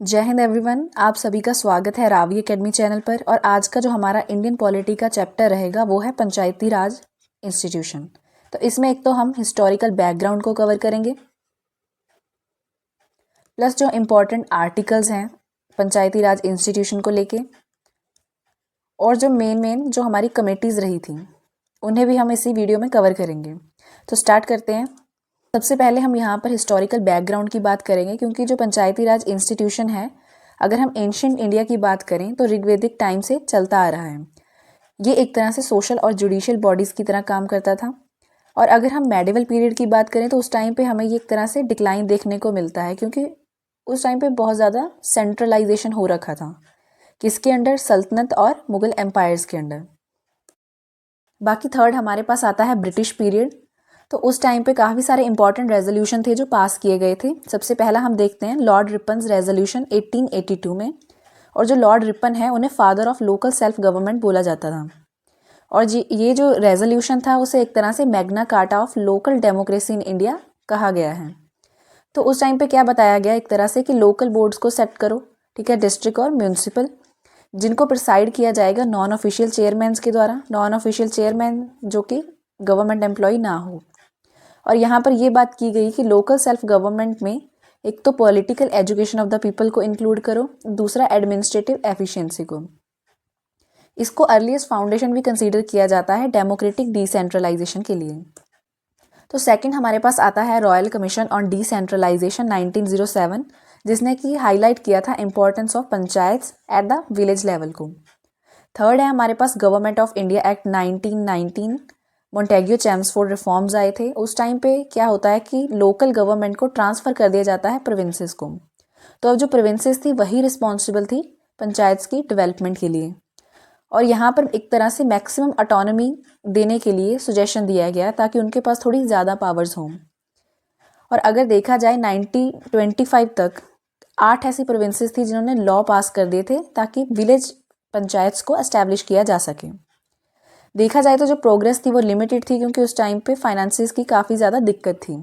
जय हिंद एवरीवन, आप सभी का स्वागत है रावी एकेडमी चैनल पर। और आज का जो हमारा इंडियन पॉलिटी का चैप्टर रहेगा वो है पंचायती राज इंस्टीट्यूशन। तो इसमें एक तो हम हिस्टोरिकल बैकग्राउंड को कवर करेंगे, प्लस जो इम्पोर्टेंट आर्टिकल्स हैं पंचायती राज इंस्टीट्यूशन को लेके, और जो मेन जो हमारी कमेटीज़ रही थी उन्हें भी हम इसी वीडियो में कवर करेंगे। तो स्टार्ट करते हैं। सबसे पहले हम यहाँ पर हिस्टोरिकल बैकग्राउंड की बात करेंगे, क्योंकि जो पंचायती राज इंस्टीट्यूशन है, अगर हम एंशिएंट इंडिया की बात करें तो ऋग्वैदिक टाइम से चलता आ रहा है। ये एक तरह से सोशल और जुडिशियल बॉडीज़ की तरह काम करता था। और अगर हम मेडिवल पीरियड की बात करें तो उस टाइम पे हमें ये एक तरह से डिक्लाइन देखने को मिलता है, क्योंकि उस टाइम पे बहुत ज़्यादा सेंट्रलाइजेशन हो रखा था। किसके अंडर? सल्तनत और मुगल एम्पायर्स के अंडर। बाकी थर्ड हमारे पास आता है ब्रिटिश पीरियड। तो उस टाइम पे काफ़ी सारे इंपॉर्टेंट रेजोल्यूशन थे जो पास किए गए थे। सबसे पहला हम देखते हैं लॉर्ड रिपन्स रेजोल्यूशन 1882 में। और जो लॉर्ड रिपन है उन्हें father of local self government बोला जाता था। और ये जो रेजोल्यूशन था उसे एक तरह से Magna carta of local democracy in India कहा गया है। तो उस टाइम पे क्या बताया गया एक तरह से कि लोकल बोर्ड्स को सेट करो, ठीक है, डिस्ट्रिक्ट और म्यूनसिपल, जिनको प्रिसाइड किया जाएगा नॉन ऑफिशियल चेयरमैन के द्वारा। नॉन ऑफिशियल चेयरमैन जो कि गवर्नमेंट एम्प्लॉय ना हो। और यहाँ पर ये बात की गई कि लोकल सेल्फ गवर्नमेंट में एक तो political education of the people को इंक्लूड करो, दूसरा एडमिनिस्ट्रेटिव एफिशिएंसी को। इसको अर्लीस्ट फाउंडेशन भी कंसीडर किया जाता है डेमोक्रेटिक डिसेंट्रलाइजेशन के लिए। तो सेकंड हमारे पास आता है रॉयल कमीशन ऑन डिसेंट्रलाइजेशन 1907, जिसने कि हाईलाइट किया था importance of panchayat at the village level को। थर्ड है हमारे पास government of India act 1919। Montagu Chelmsford reforms आए थे। उस टाइम पे क्या होता है कि लोकल गवर्नमेंट को ट्रांसफ़र कर दिया जाता है प्रोविंसेस को। तो अब जो प्रोविंसेस थी वही रिस्पॉन्सिबल थी पंचायत की डेवलपमेंट के लिए। और यहाँ पर एक तरह से मैक्सिमम ऑटोनॉमी देने के लिए सुजेशन दिया गया ताकि उनके पास थोड़ी ज़्यादा पावर्स हों। और अगर देखा जाए 1925 तक 8 ऐसी प्रोविंसेस थी जिन्होंने लॉ पास कर दिए थे ताकि विलेज पंचायत्स को एस्टैब्लिश किया जा सके। देखा जाए तो जो प्रोग्रेस थी वो लिमिटेड थी, क्योंकि उस टाइम पे फाइनेंसिस की काफ़ी ज़्यादा दिक्कत थी।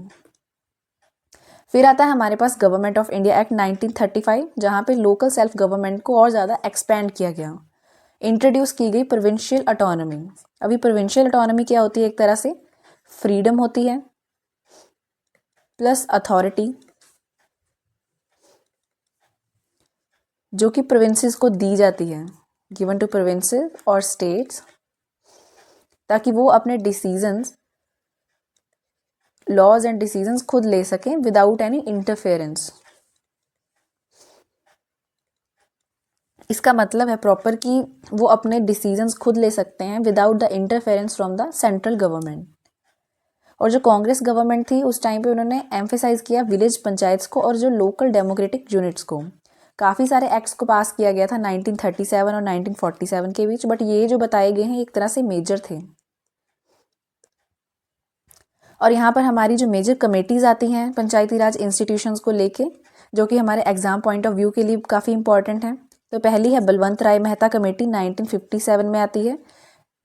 फिर आता है हमारे पास गवर्नमेंट ऑफ इंडिया एक्ट 1935, जहाँ पे लोकल सेल्फ गवर्नमेंट को और ज़्यादा एक्सपेंड किया गया। इंट्रोड्यूस की गई प्रोविंशियल ऑटोनॉमी। अभी प्रोविंशियल ऑटोनॉमी क्या होती है? एक तरह से फ्रीडम होती है प्लस अथॉरिटी जो कि प्रोविंसेस को दी जाती है, गिवन टू प्रोविंसेस और स्टेट्स, ताकि वो अपने डिसीजंस, लॉज एंड डिसीजंस खुद ले सकें विदाउट एनी इंटरफेरेंस। इसका मतलब है प्रॉपर कि वो अपने डिसीजंस खुद ले सकते हैं without the interference from the central government. और जो कांग्रेस गवर्नमेंट थी उस टाइम पे उन्होंने एम्फेसाइज किया विलेज पंचायत्स को और जो लोकल डेमोक्रेटिक यूनिट्स को। काफ़ी सारे एक्ट्स को पास किया गया था 1937 और 1947 के बीच, बट ये जो बताए गए हैं एक तरह से मेजर थे। और यहाँ पर हमारी जो मेजर कमेटीज़ आती हैं पंचायती राज इंस्टीट्यूशंस को लेके, जो कि हमारे एग्जाम पॉइंट ऑफ व्यू के लिए काफ़ी इंपॉर्टेंट हैं। तो पहली है बलवंत राय मेहता कमेटी, 1957 में आती है,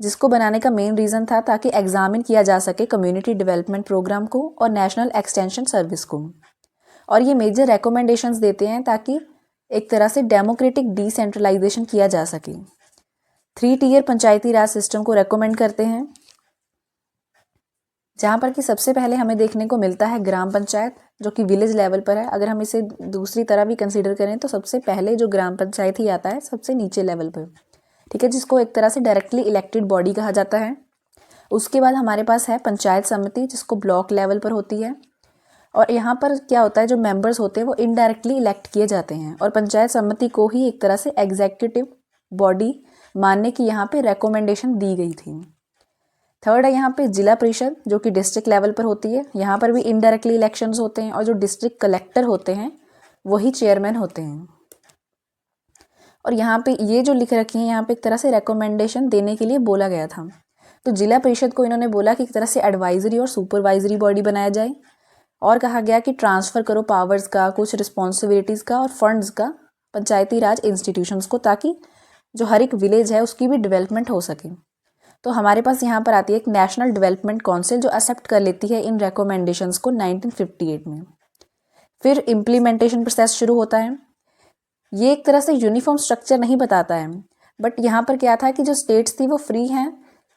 जिसको बनाने का मेन रीज़न था ताकि एग्जामिन किया जा सके कम्युनिटी डेवलपमेंट प्रोग्राम को और नेशनल एक्सटेंशन सर्विस को। और ये मेजर रिकमेंडेशंस देते हैं ताकि एक तरह से डेमोक्रेटिक डिसेंट्रलाइजेशन किया जा सके। 3 टियर पंचायती राज सिस्टम को रेकमेंड करते हैं, जहाँ पर कि सबसे पहले हमें देखने को मिलता है ग्राम पंचायत, जो कि विलेज लेवल पर है। अगर हम इसे दूसरी तरह भी कंसीडर करें तो सबसे पहले जो ग्राम पंचायत ही आता है सबसे नीचे लेवल पर, ठीक है, जिसको एक तरह से डायरेक्टली इलेक्टेड बॉडी कहा जाता है। उसके बाद हमारे पास है पंचायत समिति, जिसको ब्लॉक लेवल पर होती है। और यहाँ पर क्या होता है, जो मेंबर्स होते हैं वो इनडायरेक्टली इलेक्ट किए जाते हैं और पंचायत समिति को ही एक तरह से एग्जीक्यूटिव बॉडी मानने की यहाँ पे रिकमेंडेशन दी गई थी। थर्ड है यहाँ पे जिला परिषद, जो कि डिस्ट्रिक्ट लेवल पर होती है। यहाँ पर भी इनडायरेक्टली इलेक्शंस होते हैं और जो डिस्ट्रिक्ट कलेक्टर होते हैं वही चेयरमैन होते हैं। और यहाँ पे ये जो लिख रखी है यहाँ पे एक तरह से रिकमेंडेशन देने के लिए बोला गया था। तो जिला परिषद को इन्होंने बोला कि एक तरह से एडवाइजरी और सुपरवाइजरी बॉडी बनाया जाए, और कहा गया कि ट्रांसफ़र करो पावर्स का, कुछ रिस्पॉन्सिबिलिटीज़ का और फंड्स का पंचायती राज इंस्टीट्यूशंस को, ताकि जो हर एक विलेज है उसकी भी डेवलपमेंट हो सके। तो हमारे पास यहाँ पर आती है एक नेशनल डेवलपमेंट काउंसिल जो एक्सेप्ट कर लेती है इन रिकमेंडेशंस को 1958 में। फिर इम्प्लीमेंटेशन प्रोसेस शुरू होता है। ये एक तरह से यूनिफॉर्म स्ट्रक्चर नहीं बताता है, बट यहाँ पर क्या था कि जो स्टेट्स थी वो फ्री हैं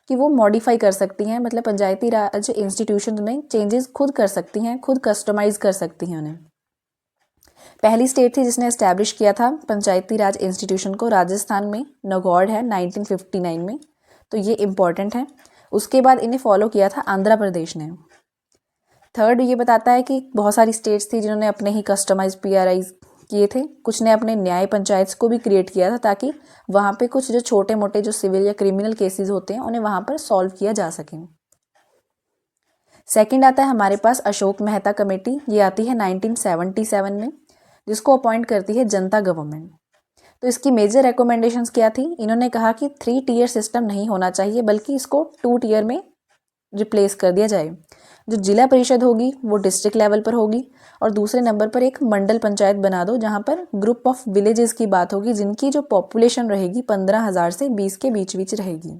कि वो मॉडिफाई कर सकती हैं, मतलब पंचायती राज इंस्टीट्यूशन में चेंजेस खुद कर सकती हैं, खुद कस्टमाइज कर सकती हैं उन्हें। पहली स्टेट थी जिसने एस्टैब्लिश किया था पंचायती राज इंस्टीट्यूशन को, राजस्थान में नागौर है 1959 में, तो ये इम्पॉर्टेंट है। उसके बाद इन्हें फॉलो किया था आंध्र प्रदेश ने। थर्ड ये बताता है कि बहुत सारी स्टेट्स थी जिन्होंने अपने ही कस्टमाइज PRIs किए थे, कुछ ने अपने न्याय पंचायत को भी क्रिएट किया था ताकि वहाँ पे कुछ जो छोटे मोटे जो सिविल या क्रिमिनल केसेस होते हैं उन्हें वहाँ पर सॉल्व किया जा सके। सेकंड आता है हमारे पास अशोक मेहता कमेटी, ये आती है 1977 में, जिसको अपॉइंट करती है जनता गवर्नमेंट। तो इसकी मेजर रिकमेंडेशंस क्या थी? इन्होंने कहा कि 3 टियर सिस्टम नहीं होना चाहिए बल्कि इसको 2 टियर में रिप्लेस कर दिया जाए। जो जिला परिषद होगी वो डिस्ट्रिक्ट लेवल पर होगी, और दूसरे नंबर पर एक मंडल पंचायत बना दो जहाँ पर ग्रुप ऑफ विलेजेस की बात होगी जिनकी जो पॉपुलेशन रहेगी 15,000 से 20 के बीच बीच रहेगी,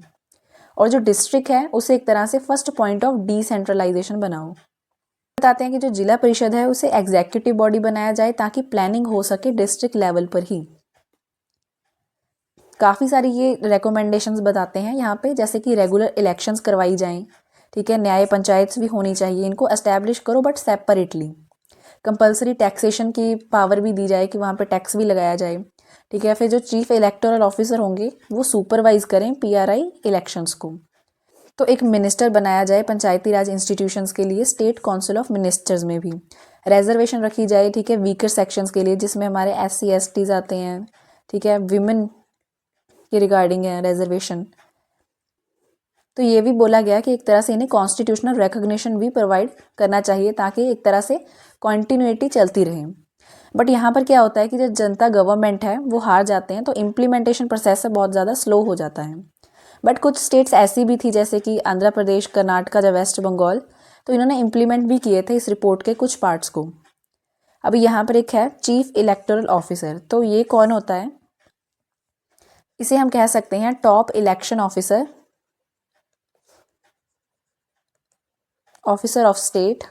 और जो डिस्ट्रिक्ट है उसे एक तरह से फर्स्ट पॉइंट ऑफ डिसेंट्रलाइजेशन बनाओ। बताते हैं कि जो जिला परिषद है उसे एग्जीक्यूटिव बॉडी बनाया जाए ताकि प्लानिंग हो सके डिस्ट्रिक्ट लेवल पर ही। काफ़ी सारी ये रिकमेंडेशंस बताते हैं यहाँ पे, जैसे कि रेगुलर इलेक्शंस करवाई जाएं, ठीक है, न्याय पंचायत भी होनी चाहिए, इनको एस्टैब्लिश करो बट सेपरेटली। कंपलसरी टैक्सेशन की पावर भी दी जाए कि वहाँ पे टैक्स भी लगाया जाए, ठीक है। फिर जो चीफ इलेक्टोरल ऑफिसर होंगे वो सुपरवाइज करें PRI इलेक्शंस को। तो एक मिनिस्टर बनाया जाए पंचायती राज इंस्टीट्यूशंस के लिए, स्टेट काउंसिल ऑफ मिनिस्टर्स में भी रिजर्वेशन रखी जाए, ठीक है, वीकर सेक्शंस के लिए जिसमें हमारे SC STs आते हैं, ठीक है, विमेन के रिगार्डिंग है रिजर्वेशन। तो ये भी बोला गया कि एक तरह से इन्हें कॉन्स्टिट्यूशनल रिकॉग्निशन भी प्रोवाइड करना चाहिए ताकि एक तरह से कॉन्टिन्यूटी चलती रहे। बट यहाँ पर क्या होता है कि जब जनता गवर्नमेंट है वो हार जाते हैं तो इम्प्लीमेंटेशन प्रोसेस बहुत ज़्यादा स्लो हो जाता है। बट कुछ स्टेट्स ऐसी भी थी जैसे कि आंध्र प्रदेश, कर्नाटका या वेस्ट बंगाल, तो इन्होंने इम्प्लीमेंट भी किए थे इस रिपोर्ट के कुछ पार्ट्स को। अभी यहाँ पर एक है चीफ इलेक्टोरल ऑफिसर, तो ये कौन होता है? इसे हम कह सकते हैं top election officer of state,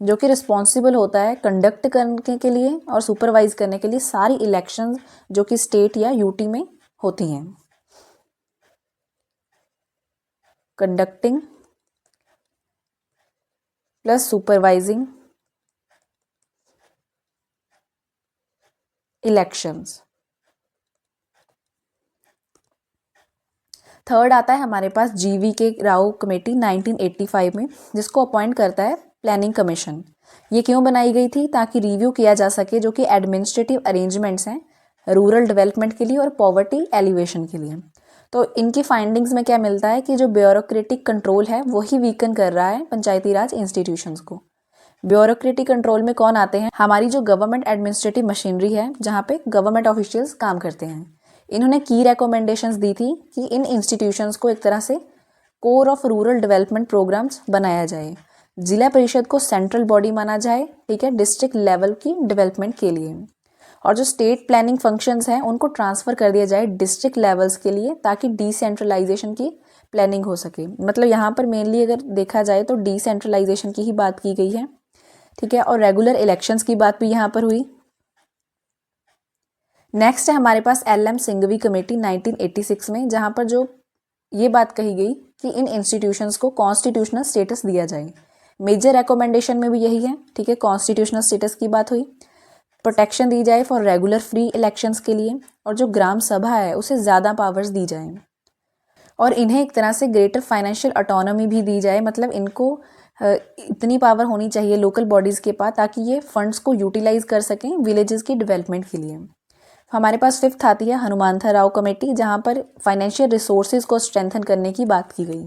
जो कि रिस्पॉन्सिबल होता है कंडक्ट करने के लिए और सुपरवाइज करने के लिए सारी इलेक्शंस जो कि स्टेट या UT में होती हैं। Conducting plus supervising elections. Third आता है हमारे पास GVK राव कमेटी 1985 में, जिसको अपॉइंट करता है प्लानिंग कमीशन। ये क्यों बनाई गई थी? ताकि रिव्यू किया जा सके जो कि एडमिनिस्ट्रेटिव अरेंजमेंट्स हैं रूरल डेवलपमेंट के लिए और पॉवर्टी एलिवेशन के लिए। तो इनकी फाइंडिंग्स में क्या मिलता है कि जो ब्यूरोक्रेटिक कंट्रोल है वही वीकन कर रहा है पंचायती राज इंस्टीट्यूशंस को। ब्यूरोक्रेटिक कंट्रोल में कौन आते हैं? हमारी जो गवर्नमेंट एडमिनिस्ट्रेटिव मशीनरी है जहाँ पे गवर्नमेंट ऑफिशियल्स काम करते हैं। इन्होंने की रिकमेंडेशंस दी थी कि इन इंस्टीट्यूशंस को एक तरह से core of rural development programmes बनाया जाए, जिला परिषद को सेंट्रल बॉडी माना जाए, ठीक है, डिस्ट्रिक्ट लेवल की डेवलपमेंट के लिए, और जो स्टेट प्लानिंग फंक्शंस हैं उनको ट्रांसफ़र कर दिया जाए डिस्ट्रिक्ट लेवल्स के लिए ताकि डिसेंट्रलाइजेशन की प्लानिंग हो सके। मतलब यहाँ पर मेनली अगर देखा जाए तो डिसेंट्रलाइजेशन की ही बात की गई है, ठीक है, और रेगुलर इलेक्शंस की बात भी यहाँ पर हुई। नेक्स्ट है हमारे पास LM सिंघवी कमेटी 1986 में, जहाँ पर जो ये बात कही गई कि इन इंस्टीट्यूशंस को कॉन्स्टिट्यूशनल स्टेटस दिया जाए। मेजर रिकमेंडेशन में भी यही है, ठीक है, कॉन्स्टिट्यूशनल स्टेटस की बात हुई। प्रोटेक्शन दी जाए फॉर रेगुलर फ्री इलेक्शंस के लिए, और जो ग्राम सभा है उसे ज़्यादा पावर्स दी जाएं, और इन्हें एक तरह से ग्रेटर फाइनेंशियल ऑटोनॉमी भी दी जाए। मतलब इनको इतनी पावर होनी चाहिए लोकल बॉडीज़ के पास ताकि ये फंड्स को यूटिलाइज कर सकें विलेजेस की डेवलपमेंट के लिए। हमारे पास फिफ्थ आती है हनुमंथा राव कमेटी, जहाँ पर फाइनेंशियल रिसोर्सेज को स्ट्रेंथन करने की बात की गई।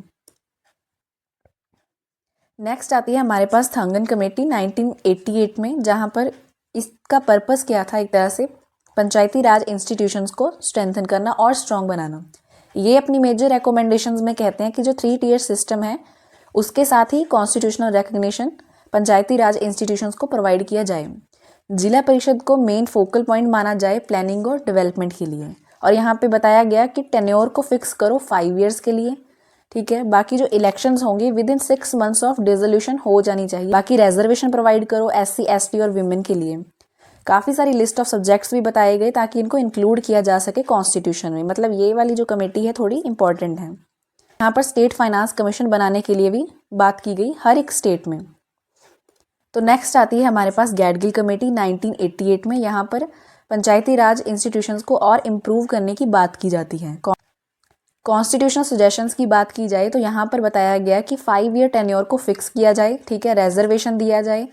नेक्स्ट आती है हमारे पास थांगन कमेटी 1988 में, जहाँ पर इसका पर्पस क्या था? एक तरह से पंचायती राज इंस्टीट्यूशंस को स्ट्रेंथन करना और स्ट्रॉन्ग बनाना। ये अपनी मेजर रिकमेंडेशंस में कहते हैं कि जो 3 टियर सिस्टम है उसके साथ ही कॉन्स्टिट्यूशनल रिकग्निशन पंचायती राज इंस्टीट्यूशंस को प्रोवाइड किया जाए। जिला परिषद को मेन फोकल पॉइंट माना जाए प्लानिंग और डेवलपमेंट के लिए, और यहाँ पे बताया गया कि टेन्योर को फिक्स करो 5 ईयर्स के लिए, ठीक है। बाकी जो इलेक्शंस होंगे with in 6 months of dissolution हो जानी चाहिए। बाकी रिजर्वेशन प्रोवाइड करो SC ST और विमेन के लिए। काफ़ी सारी लिस्ट ऑफ सब्जेक्ट्स भी बताए गए ताकि इनको इंक्लूड किया जा सके कॉन्स्टिट्यूशन में। मतलब ये वाली जो कमेटी है थोड़ी इंपॉर्टेंट है। यहाँ पर स्टेट फाइनेंस कमीशन बनाने के लिए भी बात की गई हर एक स्टेट में। तो नेक्स्ट आती है हमारे पास गैडगिल कमेटी 1988 में। यहाँ पर पंचायती राज इंस्टीट्यूशंस को और इम्प्रूव करने की बात की जाती है। कॉन्स्टिट्यूशनल सजेशंस की बात की जाए तो यहाँ पर बताया गया कि 5 ईयर टेन्योर को फिक्स किया जाए, ठीक है, रिजर्वेशन दिया जाए।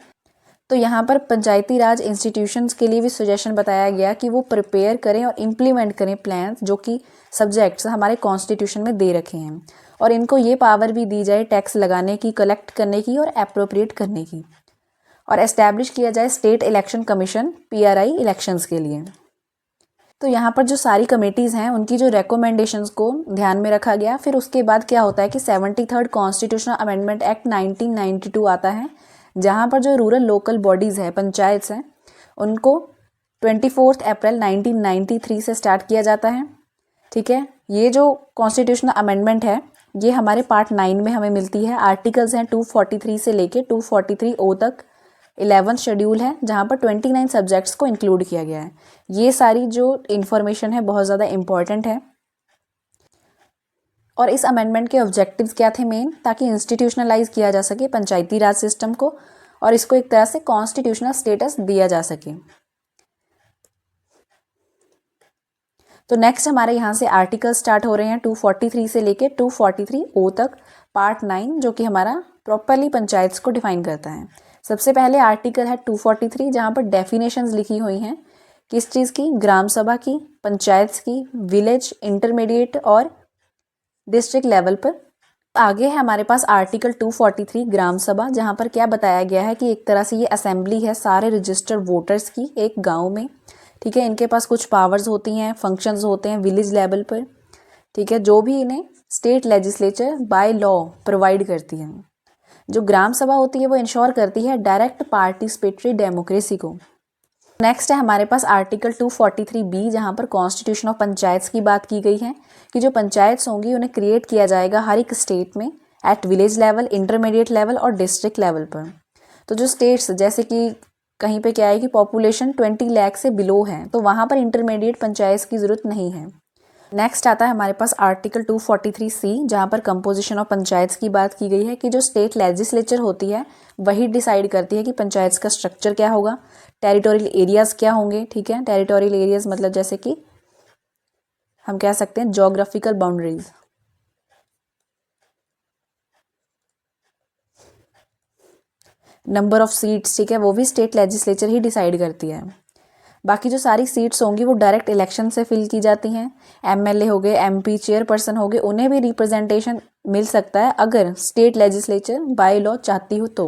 तो यहाँ पर पंचायती राज इंस्टीट्यूशंस के लिए भी सजेशन बताया गया कि वो प्रिपेयर करें और इम्प्लीमेंट करें प्लान्स जो कि सब्जेक्ट्स हमारे कॉन्स्टिट्यूशन में दे रखे हैं, और इनको ये पावर भी दी जाए टैक्स लगाने की, कलेक्ट करने की और अप्रोप्रिएट करने की। और एस्टैब्लिश किया जाए state election commission PRI elections के लिए। तो यहाँ पर जो सारी कमेटीज़ हैं उनकी जो रिकमेंडेशंस को ध्यान में रखा गया। फिर उसके बाद क्या होता है कि 73rd कॉन्स्टिट्यूशनल अमेंडमेंट एक्ट 1992 आता है, जहाँ पर जो रूरल लोकल बॉडीज़ हैं, पंचायत हैं, उनको 24 अप्रैल 1993 से स्टार्ट किया जाता है, ठीक है। ये जो कॉन्स्टिट्यूशनल अमेंडमेंट है ये हमारे पार्ट 9 में हमें मिलती है। आर्टिकल्स हैं 243 से लेके 243O तक। 11 शेड्यूल है जहाँ पर 29 सब्जेक्ट्स को इंक्लूड किया गया है। ये सारी जो इन्फॉर्मेशन है बहुत ज़्यादा इम्पॉर्टेंट है। और इस अमेंडमेंट के ऑब्जेक्टिव्स क्या थे मेन, ताकि इंस्टीट्यूशनलाइज किया जा सके पंचायती राज सिस्टम को और इसको एक तरह से कॉन्स्टिट्यूशनल स्टेटस दिया जा सके। तो नेक्स्ट हमारे यहाँ से आर्टिकल स्टार्ट हो रहे हैं 243 से लेके 243O तक, पार्ट 9, जो कि हमारा प्रॉपरली पंचायत्स को डिफाइन करता है। सबसे पहले आर्टिकल है 243 जहाँ पर डेफिनेशंस लिखी हुई हैं किस चीज़ की, ग्राम सभा की, पंचायत की, विलेज, इंटरमीडिएट और डिस्ट्रिक्ट लेवल पर। आगे है हमारे पास आर्टिकल 243 ग्राम सभा, जहाँ पर क्या बताया गया है कि एक तरह से ये असेंबली है सारे रजिस्टर्ड वोटर्स की एक गाँव में, ठीक है। इनके पास कुछ पावर्स होती हैं, फंक्शंस होते हैं विलेज लेवल पर, ठीक है, जो भी इन्हें state legislature by law provide करती है। जो ग्राम सभा होती है वो इंश्योर करती है डायरेक्ट पार्टिसिपेटरी डेमोक्रेसी को। नेक्स्ट है हमारे पास आर्टिकल 243B जहाँ पर कॉन्स्टिट्यूशन ऑफ पंचायत्स की बात की गई है कि जो पंचायत्स होंगी उन्हें क्रिएट किया जाएगा हर एक स्टेट में at village level, intermediate level और डिस्ट्रिक्ट लेवल पर। तो जो स्टेट्स जैसे कि कहीं पे क्या है कि पॉपुलेशन 20 लाख से बिलो है तो वहाँ पर इंटरमीडिएट पंचायत की ज़रूरत नहीं है। नेक्स्ट आता है हमारे पास आर्टिकल 243C जहाँ पर कंपोजिशन ऑफ पंचायत्स की बात की गई है कि जो स्टेट लेजिस्लेचर होती है वही डिसाइड करती है कि पंचायत्स का स्ट्रक्चर क्या होगा, टेरिटोरियल एरियाज़ क्या होंगे, ठीक है। टेरिटोरियल एरियाज़ मतलब जैसे कि हम कह सकते हैं geographical boundaries. Number of seats, ठीक है, वो भी स्टेट लेजिस्लेचर ही डिसाइड करती है। बाकी जो सारी सीट्स होंगी वो डायरेक्ट इलेक्शन से फिल की जाती हैं। MLA हो गए, MP चेयरपर्सन हो गए, उन्हें भी रिप्रेजेंटेशन मिल सकता है अगर स्टेट लेजिस्लेचर बाय लॉ चाहती हो तो।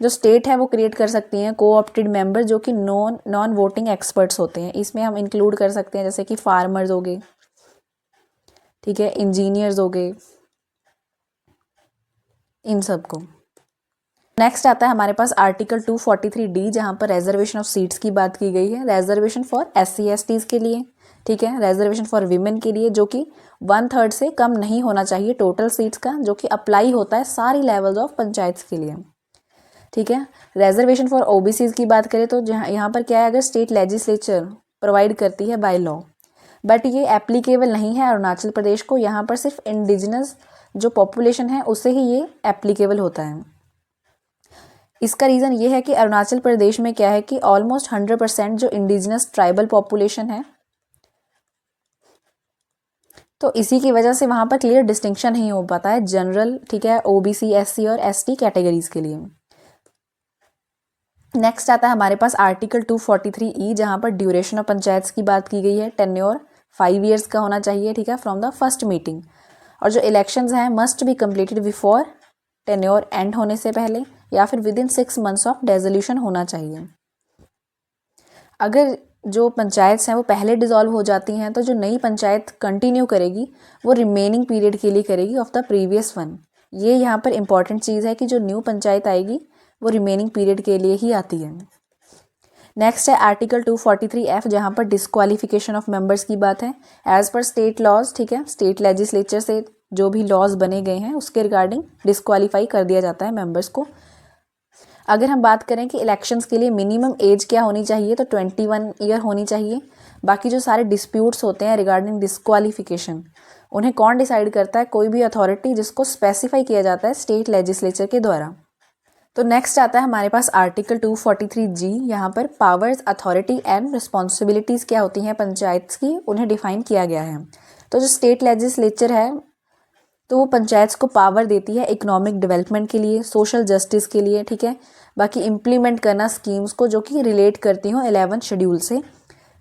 जो स्टेट है वो क्रिएट कर सकती हैं कोऑप्टेड मेंबर जो कि नॉन वोटिंग एक्सपर्ट्स होते हैं। इसमें हम इंक्लूड कर सकते हैं जैसे कि फार्मर्स हो गए, ठीक है, इंजीनियर्स हो गए, इन सबको। नेक्स्ट आता है हमारे पास आर्टिकल 243D जहाँ पर रिजर्वेशन ऑफ सीट्स की बात की गई है। रिजर्वेशन फॉर SC/STs के लिए, ठीक है, रिजर्वेशन फॉर विमेन के लिए जो कि 1/3 से कम नहीं होना चाहिए टोटल सीट्स का, जो कि अप्लाई होता है सारी लेवल्स ऑफ पंचायत के लिए, ठीक है। रिजर्वेशन फॉर OBCs की बात करें तो यहाँ पर क्या है, अगर स्टेट लेजिस्लेचर प्रोवाइड करती है बाय लॉ, बट ये एप्लीकेबल नहीं है अरुणाचल प्रदेश को। यहाँ पर सिर्फ इंडिजिनस जो पॉपुलेशन है उससे ही ये एप्लीकेबल होता है। इसका रीज़न ये है कि अरुणाचल प्रदेश में क्या है कि ऑलमोस्ट 100% जो इंडिजिनस ट्राइबल पॉपुलेशन है, तो इसी की वजह से वहाँ पर क्लियर डिस्टिंक्शन नहीं हो पाता है जनरल, ठीक है, OBC, SC और ST कैटेगरीज के लिए। नेक्स्ट आता है हमारे पास आर्टिकल 243E जहाँ पर ड्यूरेशन ऑफ पंचायत की बात की गई है। टेन्योर 5 ईयर्स का होना चाहिए, ठीक है, फ्रॉम द फर्स्ट मीटिंग। और जो इलेक्शंस हैं must be completed before tenure and होने से पहले या फिर विदिन 6 मंथ्स ऑफ डेजोल्यूशन होना चाहिए। अगर जो पंचायत हैं वो पहले डिज़ोल्व हो जाती हैं तो जो नई पंचायत कंटिन्यू करेगी वो रिमेनिंग पीरियड के लिए करेगी ऑफ द प्रीवियस वन। ये यहाँ पर इंपॉर्टेंट चीज़ है कि जो न्यू पंचायत आएगी वो रिमेनिंग पीरियड के लिए ही आती है। नेक्स्ट है आर्टिकल 243F जहाँ पर डिस्क्वालिफिकेशन ऑफ मेंबर्स की बात है। एज पर स्टेट लॉज, ठीक है, स्टेट लेजिस्लेचर से जो भी लॉज बने गए हैं उसके रिगार्डिंग डिस्क्वालीफाई कर दिया जाता है मेंबर्स को। अगर हम बात करें कि इलेक्शंस के लिए मिनिमम एज क्या होनी चाहिए, तो 21 ईयर होनी चाहिए। बाकी जो सारे डिस्प्यूट्स होते हैं रिगार्डिंग डिस्क्वालिफिकेशन, उन्हें कौन डिसाइड करता है? कोई भी अथॉरिटी जिसको स्पेसिफाई किया जाता है स्टेट लेजिस्लेचर के द्वारा। तो नेक्स्ट आता है हमारे पास आर्टिकल 243G। यहाँ पर पावर्स, अथॉरिटी एंड रिस्पॉन्सिबिलिटीज़ क्या होती हैं पंचायत की, उन्हें डिफाइन किया गया है। तो जो स्टेट लेजिस्लेचर है तो वो पंचायत को पावर देती है इकोनॉमिक डेवलपमेंट के लिए, सोशल जस्टिस के लिए, ठीक है। बाकी इम्प्लीमेंट करना स्कीम्स को जो कि रिलेट करती हों 11 शेड्यूल से,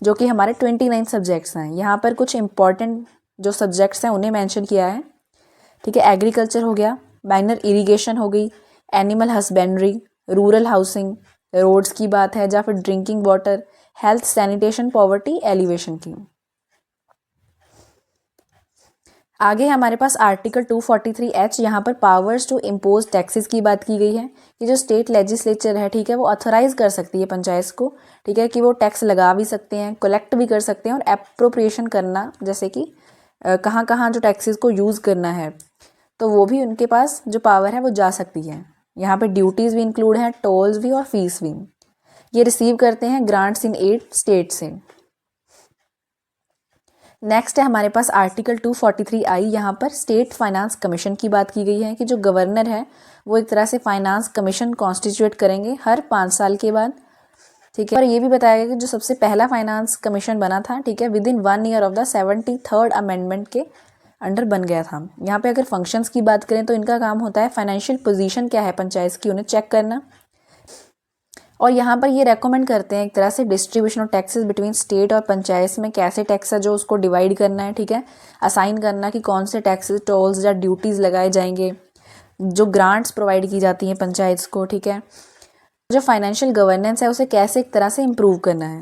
जो कि हमारे 29 सब्जेक्ट्स हैं। यहाँ पर कुछ इंपॉर्टेंट जो सब्जेक्ट्स हैं उन्हें मेंशन किया है, ठीक है। एग्रीकल्चर हो गया, माइनर इरिगेशन हो गई, animal husbandry, rural housing, roads की बात है, या फिर drinking water, health, sanitation, poverty alleviation की। आगे हमारे पास आर्टिकल 243H, यहाँ पर पावर्स टू इम्पोज टैक्सेस की बात की गई है कि जो स्टेट लेजिस्लेचर है, ठीक है, वो ऑथराइज कर सकती है पंचायत को, ठीक है, कि वो टैक्स लगा भी सकते हैं, कलेक्ट भी कर सकते हैं और एप्रोप्रिएशन करना, जैसे कि कहाँ कहाँ जो टैक्सेस को यूज़ करना है, तो वो भी उनके पास जो पावर है वो जा सकती है। यहाँ पे ड्यूटीज़ भी इंक्लूड हैं, टोल्स भी और फीस भी। ये रिसीव करते हैं ग्रांट्स इन 8 स्टेट से। नेक्स्ट है हमारे पास आर्टिकल 243I। यहाँ पर स्टेट फाइनेंस कमीशन की बात की गई है कि जो गवर्नर है वो एक तरह से फाइनेंस कमीशन कॉन्स्टिट्यूट करेंगे हर 5 साल के बाद, ठीक है। और ये भी बताया गया कि जो सबसे पहला फाइनेंस कमीशन बना था, ठीक है, with in 1 year of the 73rd amendment के अंडर बन गया था। यहाँ पे अगर फंक्शंस की बात करें तो इनका काम होता है फाइनेंशियल पोजीशन क्या है पंचायत की, उन्हें चेक करना। और यहाँ पर ये रेकमेंड करते हैं एक तरह से distribution of taxes between state और पंचायत में कैसे टैक्स है जो उसको डिवाइड करना है, ठीक है, असाइन करना कि कौन से टैक्सेस, टोल्स या ड्यूटीज़ लगाए जाएंगे, जो ग्रांट्स प्रोवाइड की जाती हैं पंचायत को, ठीक है, जो फाइनेंशियल गवर्नेंस है उसे कैसे एक तरह से इम्प्रूव करना है।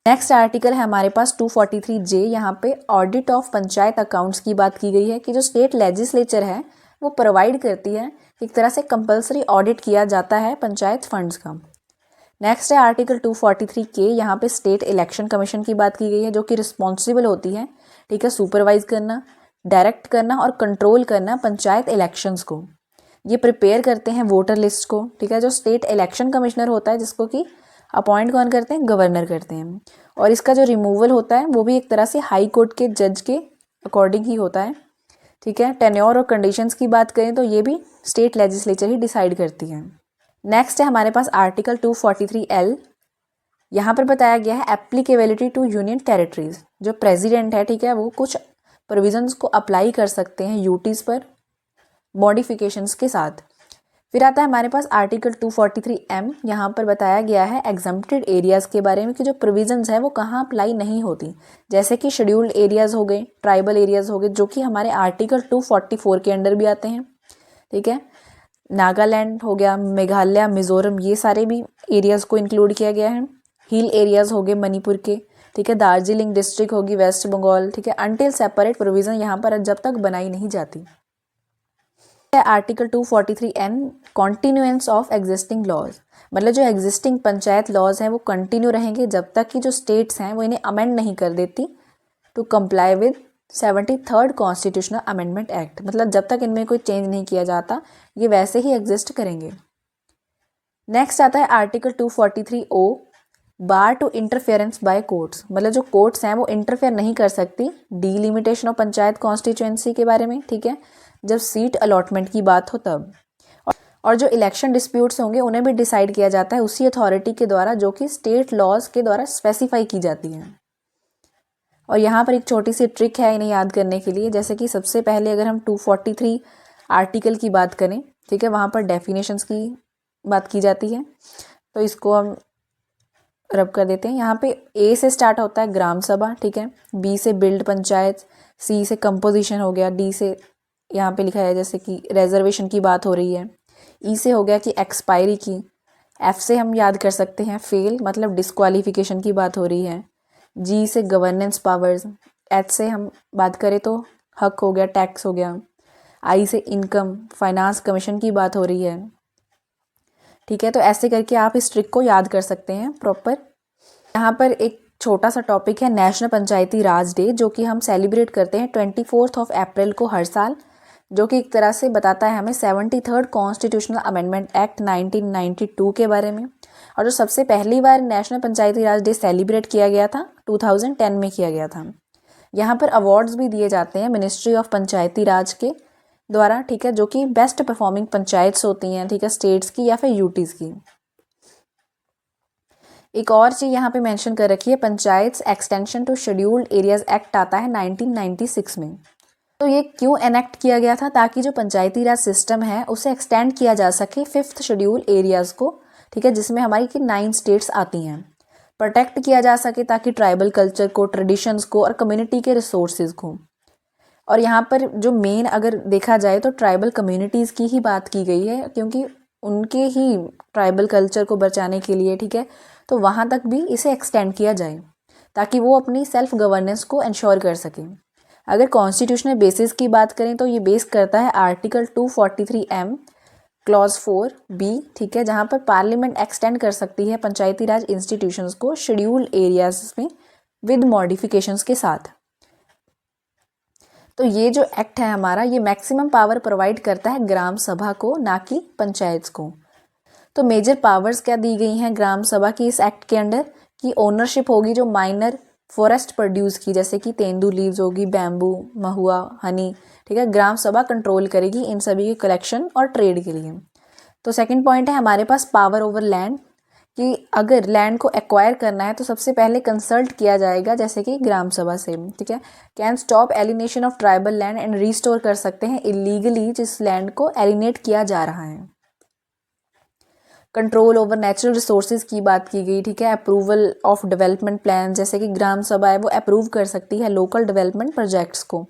नेक्स्ट आर्टिकल है हमारे पास 243J। यहाँ पे ऑडिट ऑफ पंचायत अकाउंट्स की बात की गई है कि जो स्टेट लेजिस्लेचर है वो प्रोवाइड करती है, एक तरह से कंपलसरी ऑडिट किया जाता है पंचायत फंड्स का। नेक्स्ट है आर्टिकल 243K। यहाँ पे स्टेट इलेक्शन कमीशन की बात की गई है जो कि रिस्पॉन्सिबल होती है, ठीक है, सुपरवाइज करना, डायरेक्ट करना और कंट्रोल करना पंचायत इलेक्शंस को। ये प्रिपेयर करते हैं वोटर लिस्ट को, ठीक है। जो स्टेट इलेक्शन कमिश्नर होता है जिसको कि अपॉइंट कौन करते हैं? गवर्नर करते हैं। और इसका जो रिमूवल होता है वो भी एक तरह से हाई कोर्ट के जज के अकॉर्डिंग ही होता है, ठीक है। टेन्योर और कंडीशंस की बात करें तो ये भी स्टेट लेजिस्लेचर ही डिसाइड करती है। नेक्स्ट है हमारे पास आर्टिकल 243L। यहाँ पर बताया गया है एप्लीकेबिलिटी टू यूनियन टेरिटरीज। जो प्रेसिडेंट है, ठीक है, वो कुछ प्रोविजंस को अप्लाई कर सकते हैं यूटीज़ पर मॉडिफिकेशंस के साथ। फिर आता है हमारे पास आर्टिकल 243M। यहाँ पर बताया गया है एग्जम्प्टेड एरियाज़ के बारे में कि जो प्रोविजंस है वो कहाँ अप्लाई नहीं होती, जैसे कि शेड्यूल्ड एरियाज़ हो गए, ट्राइबल एरियाज़ हो गए, जो कि हमारे आर्टिकल 244 के अंडर भी आते हैं, ठीक है। नागालैंड हो गया, मेघालय, मिज़ोरम, ये सारे भी एरियाज़ को इंक्लूड किया गया है। हिल एरियाज़ हो गए मणिपुर के, ठीक है, दार्जिलिंग डिस्ट्रिक्ट होगी वेस्ट बंगाल, ठीक है, अनटिल सेपरेट प्रोविज़न यहाँ पर जब तक बनाई नहीं जाती। Article 243N continuance of existing laws, मतलब जो एग्जिस्टिंग पंचायत लॉज हैं वो कंटिन्यू रहेंगे जब तक कि जो स्टेट्स हैं वो इन्हें अमेंड नहीं कर देती to comply with 73rd constitutional amendment act. मतलब जब तक इनमें कोई चेंज नहीं किया जाता ये वैसे ही एग्जिस्ट करेंगे। नेक्स्ट आता है article 243O, bar to interference by courts, मतलब जो कोर्ट्स हैं वो इंटरफेयर नहीं कर सकती डीलिमिटेशन ऑफ पंचायत कॉन्स्टिट्यूएंसी के बारे में, ठीक है, जब सीट अलॉटमेंट की बात हो तब। और जो इलेक्शन डिस्प्यूट्स होंगे उन्हें भी डिसाइड किया जाता है उसी अथॉरिटी के द्वारा जो कि स्टेट लॉज के द्वारा स्पेसिफाई की जाती हैं। और यहाँ पर एक छोटी सी ट्रिक है इन्हें याद करने के लिए, जैसे कि सबसे पहले अगर हम 243 आर्टिकल की बात करें, ठीक है, वहाँ पर डेफिनेशंस की बात की जाती है, तो इसको हम रब कर देते हैं। यहाँ पे ए से स्टार्ट होता है ग्राम सभा, ठीक है, बी से बिल्ड पंचायत, सी से कंपोजिशन हो गया, डी से यहाँ पे लिखा है जैसे कि रिजर्वेशन की बात हो रही है, ई से हो गया कि एक्सपायरी की, एफ से हम याद कर सकते हैं फेल मतलब डिस्क्वालिफिकेशन की बात हो रही है, जी से गवर्नेंस पावर्स, एच से हम बात करें तो हक हो गया, टैक्स हो गया, आई से इनकम, फाइनेंस कमीशन की बात हो रही है, ठीक है। तो ऐसे करके आप इस ट्रिक को याद कर सकते हैं प्रॉपर। यहाँ पर एक छोटा सा टॉपिक है नेशनल पंचायती राज डे, जो कि हम सेलिब्रेट करते हैं 24 अप्रैल को हर साल, जो कि एक तरह से बताता है हमें 73rd कॉन्स्टिट्यूशनल अमेंडमेंट एक्ट 1992 के बारे में। और जो सबसे पहली बार नेशनल पंचायती राज डे सेलिब्रेट किया गया था 2010 में किया गया था। यहाँ पर अवार्ड्स भी दिए जाते हैं मिनिस्ट्री ऑफ पंचायती राज के द्वारा, ठीक है, जो कि बेस्ट परफॉर्मिंग पंचायत्स होती हैं, ठीक है, स्टेट्स की या फिर यूटीज़ की। एक और चीज़ यहाँ पे मेंशन कर रखी है, panchayats extension to scheduled areas act आता है 1996 में। तो ये क्यों एनेक्ट किया गया था? ताकि जो पंचायती राज सिस्टम है उसे एक्सटेंड किया जा सके 5th शेड्यूल एरियाज़ को, ठीक है, जिसमें हमारी की 9 स्टेट्स आती हैं, प्रोटेक्ट किया जा सके ताकि ट्राइबल कल्चर को, ट्रेडिशंस को और कम्युनिटी के रिसोर्सेज को। और यहाँ पर जो मेन अगर देखा जाए तो ट्राइबल कम्युनिटीज़ की ही बात की गई है, क्योंकि उनके ही ट्राइबल कल्चर को बचाने के लिए, ठीक है, तो वहाँ तक भी इसे एक्सटेंड किया जाए ताकि वो अपनी सेल्फ गवर्नेंस को इंश्योर कर सकें। अगर कॉन्स्टिट्यूशनल बेसिस की बात करें तो ये बेस करता है आर्टिकल 243M क्लॉज 4B, ठीक है, जहाँ पर पार्लियामेंट एक्सटेंड कर सकती है पंचायती राज इंस्टीट्यूशंस को शेड्यूल्ड एरियाज में विद मॉडिफिकेशंस के साथ। तो ये जो एक्ट है हमारा, ये मैक्सिमम पावर प्रोवाइड करता है ग्राम सभा को, ना कि पंचायत को। तो मेजर पावर्स क्या दी गई हैं ग्राम सभा की इस एक्ट के अंडर? कि ओनरशिप होगी जो माइनर फॉरेस्ट प्रोड्यूस की, जैसे कि तेंदू लीव्स होगी, बैम्बू, महुआ, हनी, ठीक है, ग्राम सभा कंट्रोल करेगी इन सभी के कलेक्शन और ट्रेड के लिए। तो सेकंड पॉइंट है हमारे पास पावर ओवर लैंड, कि अगर लैंड को एक्वायर करना है तो सबसे पहले कंसल्ट किया जाएगा, जैसे कि ग्राम सभा से, ठीक है। Can stop alienation of tribal land and restore कर सकते हैं इलीगली जिस लैंड को एलिनेट किया जा रहा है। कंट्रोल ओवर नेचुरल रिसोर्सेज की बात की गई, ठीक है। अप्रूवल ऑफ डेवलपमेंट प्लान, जैसे कि ग्राम सभा है वो अप्रूव कर सकती है लोकल डेवलपमेंट प्रोजेक्ट्स को,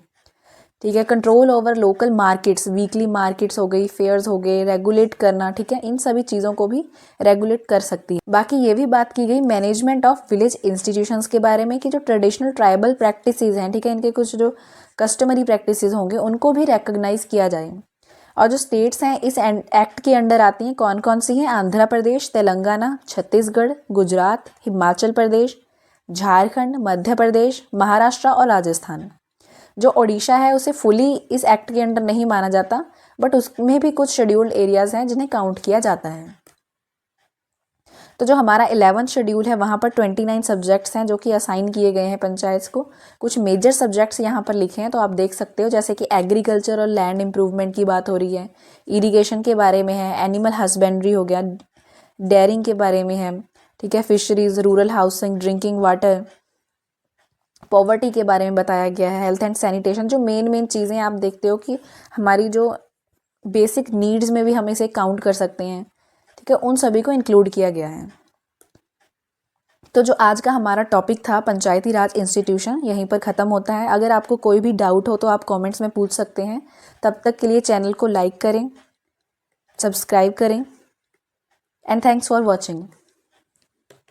ठीक है। Control over local markets, weekly markets हो गई, फेयर्स हो गए, रेगुलेट करना, ठीक है, इन सभी चीज़ों को भी रेगुलेट कर सकती है। बाकी ये भी बात की गई मैनेजमेंट ऑफ विलेज इंस्टीट्यूशंस के बारे में, कि जो ट्रेडिशनल ट्राइबल प्रैक्टिसेस हैं, ठीक है, इनके कुछ जो कस्टमरी प्रैक्टिसेस होंगे उनको भी रिकॉग्नाइज किया जाए। और जो स्टेट्स हैं इस एक्ट के अंडर आती हैं, कौन कौन सी हैं? आंध्र प्रदेश, तेलंगाना, छत्तीसगढ़, गुजरात, हिमाचल प्रदेश, झारखंड, मध्य प्रदेश, महाराष्ट्र और राजस्थान। जो ओडिशा है उसे फुली इस एक्ट के अंडर नहीं माना जाता, बट उसमें भी कुछ शेड्यूल्ड एरियाज हैं जिन्हें काउंट किया जाता है। तो जो हमारा 11th शेड्यूल है वहाँ पर 29 सब्जेक्ट्स हैं जो कि असाइन किए गए हैं पंचायत को। कुछ मेजर सब्जेक्ट्स यहाँ पर लिखे हैं तो आप देख सकते हो, जैसे कि एग्रीकल्चर और लैंड इम्प्रूवमेंट की बात हो रही है, इरिगेशन के बारे में है, एनिमल हस्बेंड्री हो गया, डेयरिंग के बारे में है, ठीक है, fisheries, rural housing, drinking water, poverty के बारे में बताया गया है, हेल्थ एंड सैनिटेशन। जो मेन चीज़ें आप देखते हो कि हमारी जो बेसिक नीड्स में भी हम इसे काउंट कर सकते हैं, ठीक है, उन सभी को इंक्लूड किया गया है। तो जो आज का हमारा टॉपिक था पंचायती राज इंस्टीट्यूशन, यहीं पर ख़त्म होता है। अगर आपको कोई भी डाउट हो तो आप कमेंट्स में पूछ सकते हैं। तब तक के लिए चैनल को लाइक करें, सब्सक्राइब करें, एंड थैंक्स फॉर वॉचिंग।